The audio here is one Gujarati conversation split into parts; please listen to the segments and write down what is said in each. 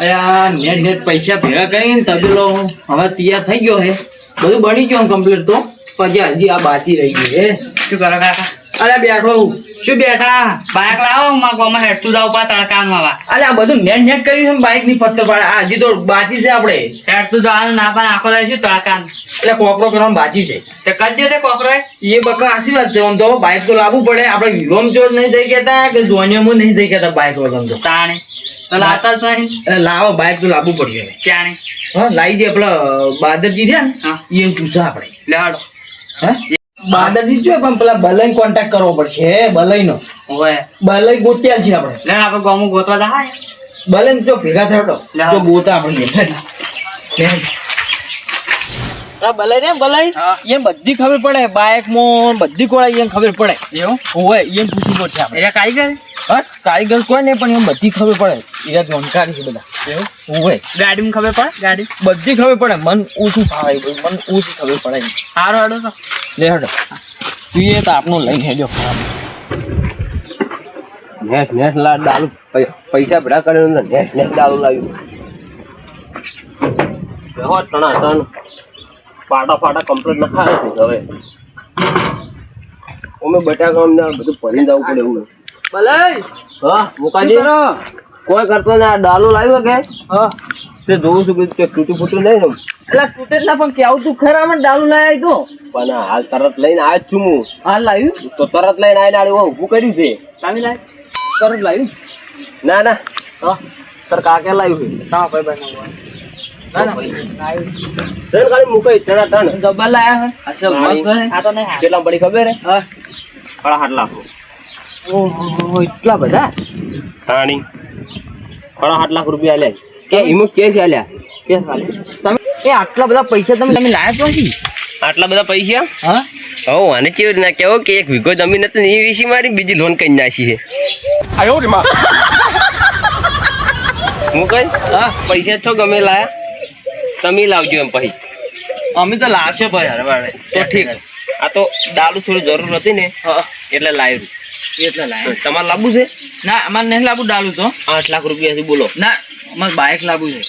આ નેટ પૈસા ભેગા કરીને તબેલો હવે તૈયાર થઈ ગયો હે, બધું બની ગયું કમ્પ્લીટ. તો પછી હજી આ બાકી રહી ગઈ હે. શું કરો કાકા? અરે બેઠો. શું બેઠા? બાઇક લાવો, માં ગોમાં હેઠતું જાવ પા તડકામાં આવા. અરે આ બધું નેટ કર્યું છે, બાઇક ની પથ્થર પાડે. આ હજી તો બાકી છે આપણે. હેઠતું જવાનું ના પણ આખો દાડી શું તડકાન. એટલે કોકરો કરવાનું બાકી છે. તે કરી દો તે કોકરો એ બકા આશીર્વાદ છે. આમ તો બાઇક તો લાવવું પડે. આપણે વિલોમ જો નહીં થઈ ગયા કે ધોનિયામાં નહીં થઈ ગયા બાઇક વગર તો. તાણે તો લાવતા જ નહીં. એટલે લાવો, બાઇક તો લાવવું પડશે. ચાણે હા લાવી દે. આપડે બાદરજી છે ને, હા એ પૂછા આપણે. લેવાડો. હા બાદરજી જો પણ પેલા બલઈ કોન્ટેક્ટ કરવો પડશે. બલઈ નો ઓય બલઈ ગોત્યા છે આપણે. લે આપણે ગોમું ગોતવા દા. બલઈ જો ભેગા થયો તો ગોતા આપણે. બલઈ ને બલઈ એમ બધી ખબર પડે. બાઇક માં બધી કોળા એમ ખબર પડે. એવું હોય એમ પૂછવું પડશે આપણે. એટલે કારીગર હા કારીગર કોઈ નહીં પણ એમ બધી ખબર પડે. એના જાણકારી છે બધા. એવું હોય ગાડીમાં ખબર પડે. ગાડી બધી ખબર પડે. મન ઓછું ફાવે, મન ઓછી ખબર પડે. સારું હેડો તો લે હડો તું એ તો આપણું લઈને હેડ્યો. નેટ લા ડાલુ પૈસા ભેગા કરીને નેટ ડાલુ લાવ્યું. ટણા ટણ પાટા કમ્પ્લીટ લખાય છે. હવે અમે બટાકા અમને બધું ભરીને જવું પડે એવું. ભલે હા મુકાજી કોઈ કરતો ને આ ડાલો લાવ્યો કે હા તે જોઉં છું કે તૂટું ફૂટું નહીં ને. એટલે તૂટે જ ના પણ કેવું તું ખરા મને ડાલુ લાવ્યા તો. પણ હાલ તરત લઈને આવ્યો છું હું. હાલ લાવ્યું તો તરત લઈને આવીને ઊભું કર્યું છે. તામી લાવ તરત લાવ્યું. ના ના હા તાર કાકે લાવ્યું છે. હા ભાઈ બનાવવા ના ના ખાલી મુકાઈ ચણા ટણ ડબ્બા લાયા હે. આ તો નહીં કેટલા પડી ખબર હે? હા 8.5 લાખ. ઓહો એટલા બધા હાણી 8.5 લાખ રૂપિયા લે કે ઈમો કે છે આલ્યા કે સાલે તમે એ આટલા બધા પૈસા તમે લાયા તો નથી. આટલા બધા પૈસા હા હો આને કેવી રીતના કેવો કે એક વીઘો જમીન હતી ને એ વિશે મારી બીજી લોન કરી નાખી છે. આયો રે માં મુકાઈ હા પૈસા છો ગમે લાયા તમે લાવજો એમ પછી અમે તો લાવશે ભાઈ. અરે વાળે તો ઠીક. આ તો દારૂ થોડી જરૂર હતી ને એટલે લાવ્યું. એટલે લાવ્યું. તમારે લાવવું છે? ના અમારે નહીં લાવવું ડાલું તો. 8 લાખ રૂપિયા થી બોલો. ના અમારે બાઇક લાવવું છે.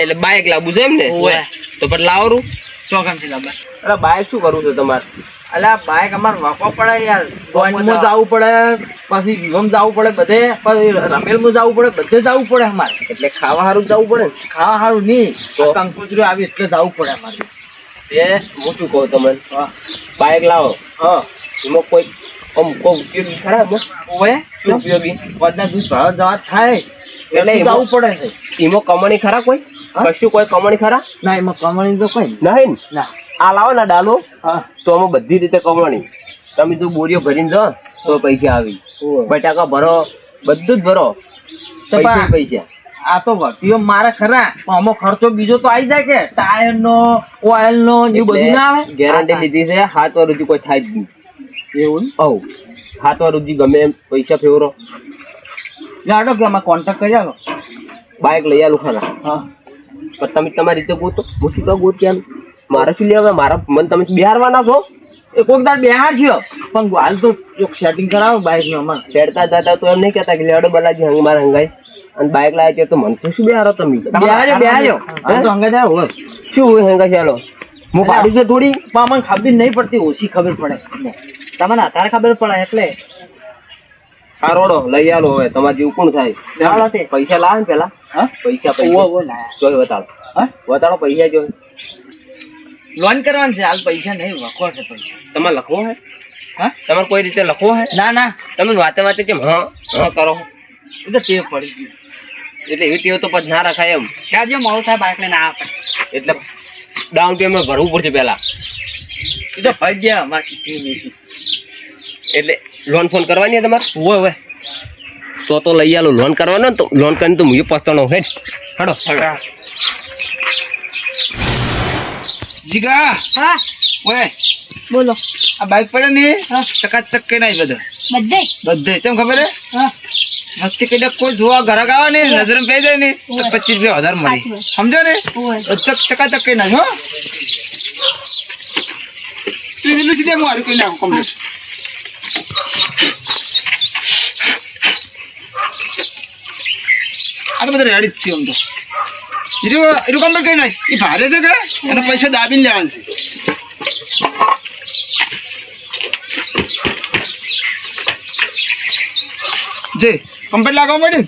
એટલે બાઇક લાવવું છે એમ ને? તો પણ લાવરું ચોકામથી લાવવા. એટલે બાઇક શું કરવું છે તમારે? એટલે બાઇક અમારે વાપવા પડે યાર. પોઈન્ટમાં જવું પડે, પછી વિવમ જવું પડે, બધે પછી રમેલમાં જવું પડે, બધે જવું પડે અમારે. એટલે ખાવા સારું જવું પડે. ખાવા સારું નહીં તો કંકોત્રી આવી એટલે જવું પડે અમારે. એ હું શું કહું તમને બાઇક લાવો હા એમાં કોઈ ઉપયોગી ખરા હોય શું ઉપયોગી વધના દૂધ ભાવ જવા થાય એટલે જવું પડે છે. એમાં કમાણી ખરા કોઈ કશું કોઈ કમાણી ખરા? ના એમાં કમાણી તો કોઈ નહીં ના. આ લાવો ને ડાલો તો આમાં બધી રીતે કમાણી. તમે જો બોરીઓ ભરીને જાઓ તો પૈસા આવી, બટાકા ભરો બધું જ ભરો પૈસા. આ તો વર્તીઓ મારે ખરા પણ આમાં ખર્ચો બીજો તો આવી જાય કે ટાયર નો ઓઇલ નો એવું બધું ના આવે. ગેરંટી લીધી છે 7 વાર સુધી કોઈ થાય જ નહીં. એવું હવ 7 વાર સુધી ગમે એમ પૈસા ફેવરો લાડો કે આમાં કોન્ટેક્ટ કરી આલો. બાઇક લઈ આલું ખરા હા પણ તમે તમારી રીતે ગોતો. હું શું કહું ગોત ક્યાં મારે શું લેવા? મારા મને તમે બિહારવાના છો? એ કોઈક દાડ બિહાર છો પણ હાલ તો સેટિંગ કરાવો બાઇક નું. અમારે ચડતા જતા તો એમ નહીં કહેતા કે લેડો બલાજી હંગ મારા હંગાઈ અને બાઇક લાવે છે તો મને તો શું બિહારો તમે? બિહાર્યો તો હંગા જાય હોય શું હોય હંગા ચાલો હું પાડું છે થોડી પણ મને ખબર નહીં પડતી, ઓછી ખબર પડે. તમને અત્યારે ખબર પડે એટલે આ રોડો લઈ આલો. હવે તમારે જેવું કોણ થાય પૈસા લાવે ને પેલા પૈસા જોઈ બતાડો. બતાડો પૈસા જોઈ લોન કરવાની છે. હાલ પૈસા નહીં લખવો છે. પૈસા તમારે લખવો હે? હા તમારે કોઈ રીતે લખવો હે? ના ના તમે વાતે વાતે કેમ હા હા કરો? એ તો ટેવ પડી ગયું એટલે એવી ટેવ તો પછી ના રખાય એમ. ક્યાં જેમ મોડું થાય બાઇક લઈને ના આપે એટલે ડાઉન પેમેન્ટ ભરવું પડશે પેલા. એ તો ભાઈ ગયા અમારે એટલે લોન ફોન કરવાની તમારે હોય હોય તો લઈ આલો. લોન કરવાનો ને તો લોન કરીને તો હું પસ્તાનો હે હાડો જીગા હા ઓય બોલો. આ બાઇક પડે ને ચકાચક કે નહીં બધે કેમ ખબર હે મસ્તી કઈ કોઈ જોવા ઘરાક આવે ને નજર પે જાય ને તો 25 રૂપિયા વધારે મળે સમજો ને. ચકાચક કઈ નાખો તું એનું સીધે મારું કઈ નાખો કમ્પ્લીટ. આ તો બધું રેડી જ છે આમ તો એનું કામ કઈ નાખ એ ભારે છે કે અને પૈસા દાબીને લેવાનું છે જે કમ્પ્લીટ લાગવા માંડી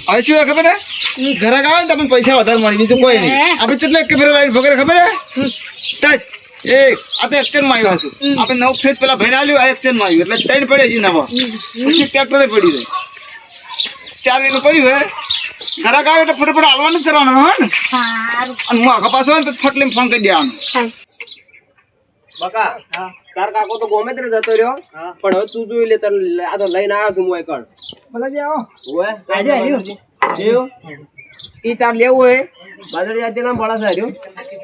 હવે શું ખબર હે ઘરાક આવે ને તો આપણને પૈસા વધારે મળી બીજું કોઈ નહીં આપણે કેટલા એક ફેર વગેરે ખબર હે ટચ એક આ તો એક્ચરમાં આવ્યો છું આપણે નવ ફેજ પેલા ભાઈને આલ્યું આ એક્ચરમાં આવ્યું એટલે ત્રણ પડે છે નવા પછી ટ્રેક્ટરે પડી જાય 4 મહિનું પડ્યું હે ઘરાક આવે એટલે ફટાફટ હાલવાનું જ કરવાનું હે ને અને હું આખા પાછો હોય ને તો ફટલીને ફોન કરી દેવાનો બકા તાર કાકો તો ગમે તે જતો રહ્યો પણ હવે તું જોઈ લે તને આ તો લઈને આવ્યો છું હું કણ ભલે જે આવો ઓય આજે આવ્યો ઈ તાર લેવું હે બાદરી આજે નામ ભળા સાર્યો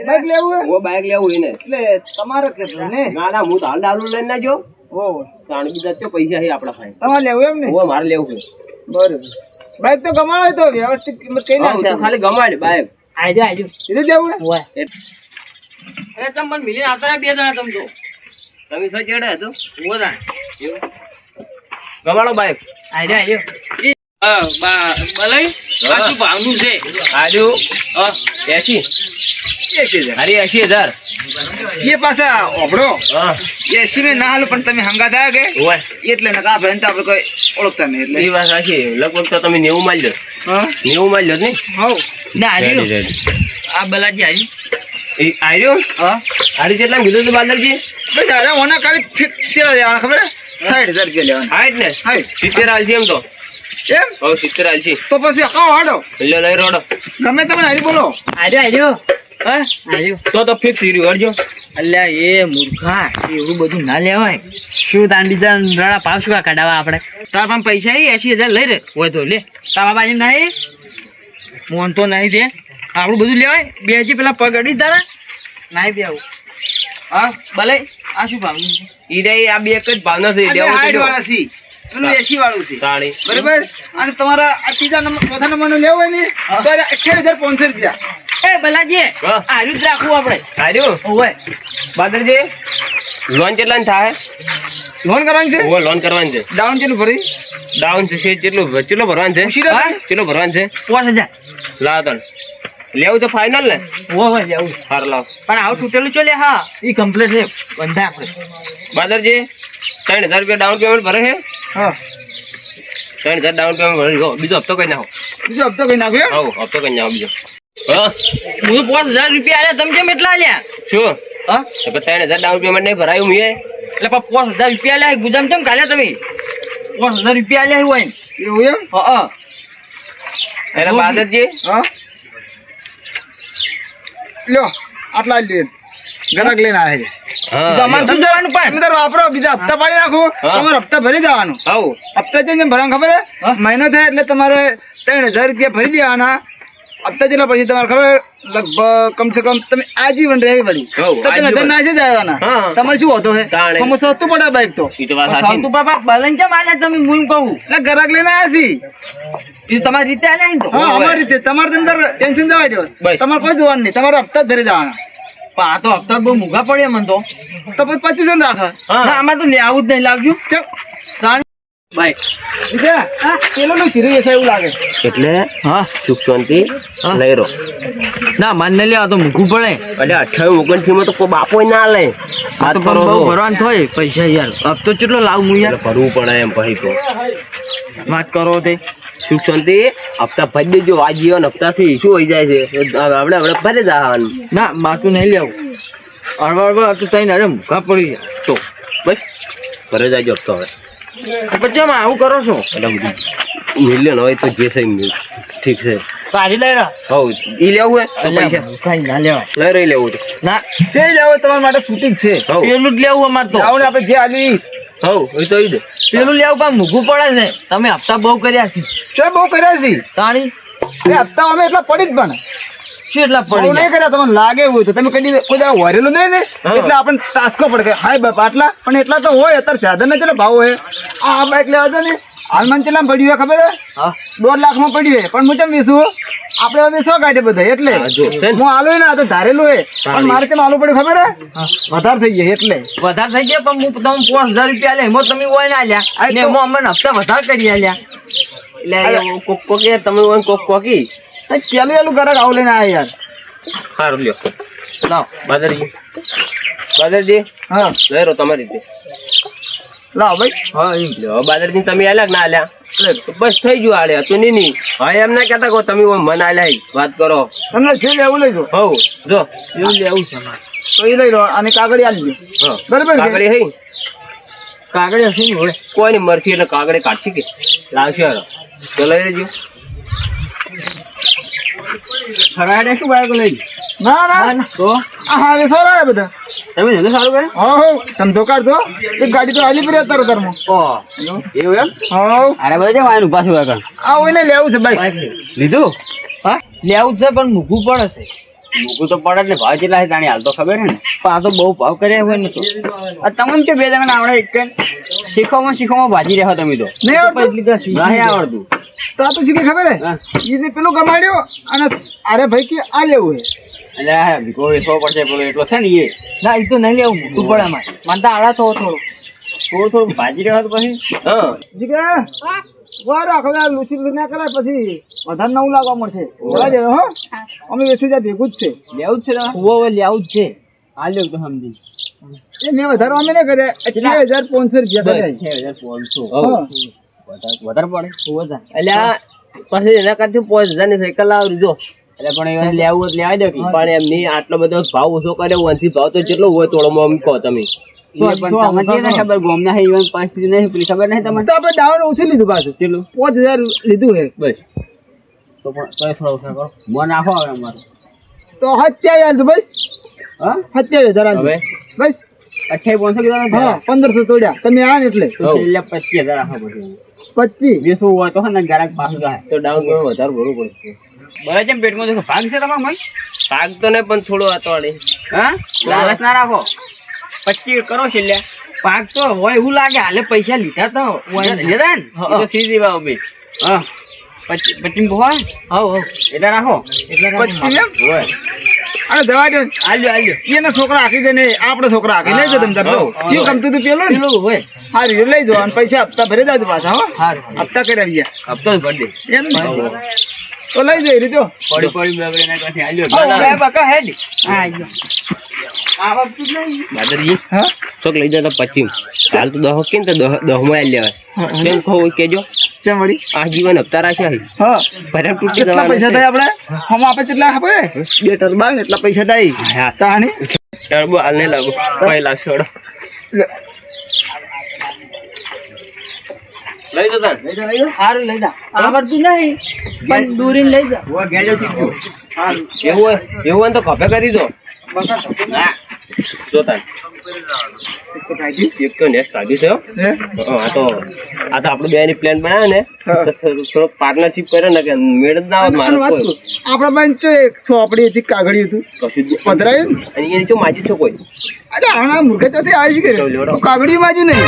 બાઈક લેવું હે ઓ બાઈક લેવું હે ને એટલે તમારે કેટલું ને ના ના હું તો હાલ ડાલુ લઈને ના જો ઓ તાણ બીજા તો પૈસા હે આપડા પાસે તમારે લેવું એમ ને ઓ મારે લેવું છે બરોબર બાઈક તો ગમાવે તો વ્યવસ્થિત કિંમત કઈ હા, નાખશે તું ખાલી ગમાડ બાઈક આજો આજો સીધું લેવું હે અરે તમે મને મિલી આવતા બે જણા તમે તો તમે સો ચડે હતો બોલા ગમાડો બાઈક આજો આજો બલઈ આટલું ભાવનું છે આજુ 80 અરે 80,000 એ પાછા ઓભળો હા 80 મેં ના હાલું પણ તમે હંગા થયા કે ઓય એટલે ને કા ભાઈ આપણે કોઈ ઓળખતા નહીં એટલે એ વાત સાચી લગભગ તો તમે 90 માલ લો હા 90 માલ લો ને હવ ના આજો રેડી રેડી આ બલાજી આજી એ આર્યો હા આરી કેટલા કીધું તું બાંદરજી બસ અરે ઓના ખાલી ફિક્સ લેવાના ખબર 60,000 રૂપિયા લેવાના હાઈટ ને હાઈટ 70 હાલ છે એમ તો એમ હો 70 હાલ છે તો પછી આવો હાડો લે લઈ રોડો ગમે તમે હારી બોલો આજો આજો હા આજો તો ફિક્સ રહ્યું હરજો અલ્યા એ મૂર્ખા એવું બધું ના લેવાય શું દાંડી જાન રડા ભાવ શું કાઢાવા આપણે તાર પણ પૈસા 80,000 લઈ રે હોય તો લે તારા બાજુ નહીં મોન તો નહીં દે આપણું બધું લેવાય બે હજી પેલા પગ અડી તારા નાઈ બે આવું હા ભલે આ શું ભાવ ઈ રે આ બે એક જ ભાવના છે એટલે લેવું હાઈટ તો વાળા છે પેલું 80 વાળું છે તાળી બરાબર અને તમારા આ ત્રીજા નંબર ચોથા નંબરનું લેવું હોય ને તો 28,500 રૂપિયા એ ભલાજી હા. આર્યું જ રાખવું આપણે આર્યો ઓય બાદરજી લોન કેટલા ની થાય લોન કરવાની છે ઓ લોન કરવાની છે ડાઉન કેટલું ભરી ડાઉન છે કેટલું ભરવાનું છે ઉશીરા હા કેટલું ભરવાનું છે 5,000 લાવ તણ લેવું તો ફાઇનલ ને ઓય લેવું હાર લાવ પણ આવું તૂટેલું ચલે હા ઈ કમ્પ્લીટ છે બંધા આપણે બાદરજી 3,000 રૂપિયા ડાઉન પેમેન્ટ ભરે છે હા 3,000 ડાઉન પેમેન્ટ ભરી ગયો બીજો હપ્તો કઈ નાખો બીજો હપ્તો કઈ નાખ્યો હવ હપ્તો કઈ નાખો બીજો હા હું 5,000 રૂપિયા આલ્યા તમે કેમ એટલા આલ્યા શું હા તો 3,000 ડાઉન પેમેન્ટ નહીં ભરાયું મેં એટલે પણ 5,000 રૂપિયા આલ્યા ગુજામ કેમ કાલ્યા તમે 5,000 રૂપિયા આલ્યા હોય એવું એમ હા એટલે બાદરજી હા લ્યો આટલા જ લે ગ્રાહક લઈને આવે છે હા તમારે શું જવાનું તમે પણ તાર વાપરો બીજા હપ્તા પાડી નાખો હા. તમારે હપ્તા ભરી દેવાનું હવ હપ્તા જેમ ભરવાનું ખબર હે હા. મહિનો થાય એટલે તમારે 3,000 રૂપિયા ભરી દેવાના હપ્તા જેટલા પછી તમારે ખબર લગભગ કમસે કમ તમે આજીવન રહેવી પડી હઉ, તો 3,000 ના જ આવવાના હા. તમારે શું હોતો હે તાણે. તમે સસ્તું પડે બાઈક તો ઈ તો વાત સાચી તું બાપા બલન કેમ આલ્યા તમે હું કહું એટલે ગ્રાહક લઈને આવ્યા છીએ એ તમારી રીતે આલ્યા ને તો હા હોય. અમારી રીતે તમારે તો અંદર ટેન્શન જવા દો બસ. તમારે કોઈ જોવાનું નહીં તમારે હપ્તા જ ભરી દેવાના પણ આ તો હપ્તા બહુ મોંઘા પડે મને તો તો પછી 2500 રાખે હા ના આમાં તો આવું જ નહીં લાવજો કેમ બાય વિજય, પેલો નું સિરિયસ છે એવું લાગે એટલે હા સુખ શાંતિ હા. લઈ રહો ના મન નહીં લેવા તો મૂકવું પડે એટલે 28-29 માં તો કોઈ બાપો ના લે આ તો પણ બહુ ભરવાનું થાય પૈસા યાર હપ્તો કેટલો લાવું હું યાર ભરવું પડે એમ પછી તો વાત કરો તે સુખ શાંતિ હપ્તા ભરી દેજો વાજીઓ ને હપ્તાથી શું હોય જાય છે આપણે ભરી જવાનું ના માથું નહીં લેવું અડવા તું તઈ ના મૂકા પડી જાય તો બસ ભરે જાજો હપ્તો હવે તો પછી આમ આવું કરો છો એટલે બધું મિલિયન હોય તો જે થઈ ઠીક છે સારી લઈ રહ્યા હવ ઈ લેવું હે તો પૈસા કઈ ના લેવાય લઈ રહી લેવું તો ના તે જ હવે તમારા માટે શૂટિંગ છે હવ પેલું જ લેવું અમારે તો આવું ને આપણે જે આવી હવ એ તો ઈ દે પેલું લેવું પણ મૂકવું પડે ને તમે હપ્તા બહુ કર્યા છે છે બહુ કર્યા છે તાણી એ હપ્તા અમે એટલા પડી જ પણ શું એટલા બહુ પડી નહીં કર્યા તમને લાગે એવું હોય તો તમે કદી કોઈ દાડો વરેલું નહીં ને હા. એટલે આપણને ટાસ્કો પડે કે હાય બાપ આટલા પણ એટલા તો હોય અત્યારે સાધન ને કેટલો ભાવ હોય આ બાઈક લેવા દો ને હાલમાં કેટલામાં પડ્યું હોય ખબર હે હા 2 લાખમાં પડ્યું હોય પણ હું તેમ વેચું આપણે હવે વેચવા કાઢે બધા એટલે હા, જો, છે ને. હું આલું ને આ તો ધારેલું હે પણ મારે કેમ આલુ પડ્યું ખબર હે હા. વધારે થઈ જાય એટલે વધારે થઈ ગયા પણ હું તમે 5,000 રૂપિયા લે એમાં તમે હોય ના આ આલ્યા ને તો- એમાં અમને હપ્તા વધારે કરી આલ્યા એટલે કોક કોક યાર તમે ઓન કોક કોકી પેલું એલું ઘરે આવું લઈને આયા યાર. સારું લ્યો લાવ બાદરજી હા લઈ રહ્યો તમારી રીતે લાવ ભાઈ. હા એમ લ્યો બાદરજી તમે આલ્યા કે ના આલ્યા તો બસ થઈ ગયું આલે હતું નહીં હા એમ ના કહેતા કહો તમે ઓમ મન આલ્યા વાત કરો તમને જે લેવું લઈ જાઓ. હવ જો એવું લેવું છે મારે. તો એ લઈ લો અને કાગળી આલી દો. હા બરાબર કે? કાગડી હઈ કાગળ હશે ને હોય. કોઈ ની મરસી એટલે કાગડે કાઢશી કે લાવશે હારો તો લઈ લેજો ફરાડે શું બાઈક લઈ ના ના તો હા વેસો લાયા બધા. તમે ધંધો સારું કરે હા હો ધંધો કરજો. એક ગાડી તો આલી પડી અત્યારે તારમાં. ઓ એવું એમ હા અરે બધે મારું પાછું આગળ આ ઓઈને લેવું છે બાઈક. લીધું હા લેવું જ છે પણ મૂકવું પડે છે. મૂકવું તો પડે ને ભાવ કેટલા છે તાણી હાલ તો ખબર છે ને પણ આ તો બહુ ભાવ કર્યા હોય ને તો તમને કે બે જણા આવડે એક શીખવામાં ભાજી રહ્યા તમે તો નહીં આવડતું? નહીં આવડતું તો આ તો શીખી ખબર હે હા. એને પેલું ગમાડ્યો અને અરે ભાઈ કે આ લેવું હે. એટલે આ ભીખો વેચવો પડશે પેલો એટલો છે ને એ ના એ તો નહીં લેવું મૂકવું પડે અમારે મને તો આડા થોડું ભાજી રહ્યો તો પછી હા જીગા વાર રાખો યાર લૂસી ના કરાય પછી વધારે નવું લાગવા મળશે. જરા જરા હો અમે વેસી જાય ભેગું જ છે. લેવું જ છે તમારે હવે લેવું જ છે આ લેવું તો સમજી એ મેં વધારે અમે નહીં કર્યા 6500 રૂપિયા કર્યા. 6500 હા. વધારે પડે એટલે આ પછી એના કરતી 5000 ની સાયકલ લાવજો જો એટલે પણ એ લેવું જ લેવા દો કે પણ એમની આટલો બધો ભાવ ઓછો કર્યો ઓનથી ભાવ તો કેટલો હોય થોડોમાં અમ કહો તમે પણ તમને ખબર ગોમના હે ઈવન પરિસ્થિતિ નહીં પેલી ખબર નહીં તમને તો આપણે ડાઉન ઓછું લીધું પાછું. કેટલું 5000 લીધું હે. બસ તો પણ થોડો ઓછા કરો મન નાખો હવે અમારે તો 27 બસ હા 27,000 હવે બસ. 28,500 કીધા ને હા 1500 તોડ્યા તમે આ ને એટલે તો છેલ્લે 25,000 રાખો પછી 25. બેસવું હોય તો હે ને ગ્રાહક પાછું જાય તો ડાઉન પેમેન્ટ વધારે ભરવું પડશે બરાબર છે પેટમાં દેખો ભાગ છે તમારા મય ભાગ તો ને પણ થોડો આતવાડે હા લાલચ ના રાખો 25 કરો છેલ્લે પાક તો હોય એવું લાગે હાલે પૈસા લીધા તો લીધા ને એ તો સીધી ભાવ બે હા 25 હોય હા એટલા રાખો એટલા 25 એમ? હોય અને દવા દો આલ્યો એના છોકરા હાકી દે ને આપણે છોકરા હાકી લઈ જાઓ તમે તાર. હા, કેવું ગમતું હતું પેલું ને? પેલું હોય હારું લઈ જાઓ અને પૈસા હપ્તા ભરી જાજો પાછા હો. હારું હપ્તા કરી આવ્યા હપ્તો જ ભરી દે એમ ને? તો લઈ જઈ રીતો. પડી બગડે ના કથી આલ્યો હા, ના, બે ના. બકા હેડ. હા આયો. આ વખતે જ નહીં. દાદાજી હા ચોક લઈ જતા 25 હાલ તો 10 કે ને તો 10 માં લેવાય કેમ કહો કેજો કેમ વળી? આ જીવન હપ્તા રાખ્યા છે હા ભરામ તૂટી કેટલા પૈસા થાય આપણે? હમ આપે કેટલા આપે? 2 ટરબા એટલા પૈસા થાય. હા તાણી ટર્બો હાલ નહીં લાગુ 5 લાખ છોડો લઈ જતા હારું લઈ જા આવડતું નહીં પણ દૂરીને લઈ જા હું ગેજો શીખજો એવું હોય ને તો કફે કરી દો હા જોતા એક તો નેક્સ્ટ કાઢી છે હો. હે? આ તો આપણું બે ની પ્લાન બનાવે ને હા. તો થોડો પાર્ટનરશિપ કરે ને કે મેળ જ ના આવે મારો વાત કોઈ કરું. આપણા પાસે તો એક સોપડી હતી કાગળી હતું કશું જ પધરાયું ને? અને એની જો માજી છો કોઈ અરે આના મૂર્ખે ત્યાંથી આવી છે તો લેવડો. કાગળી બાજુ નહીં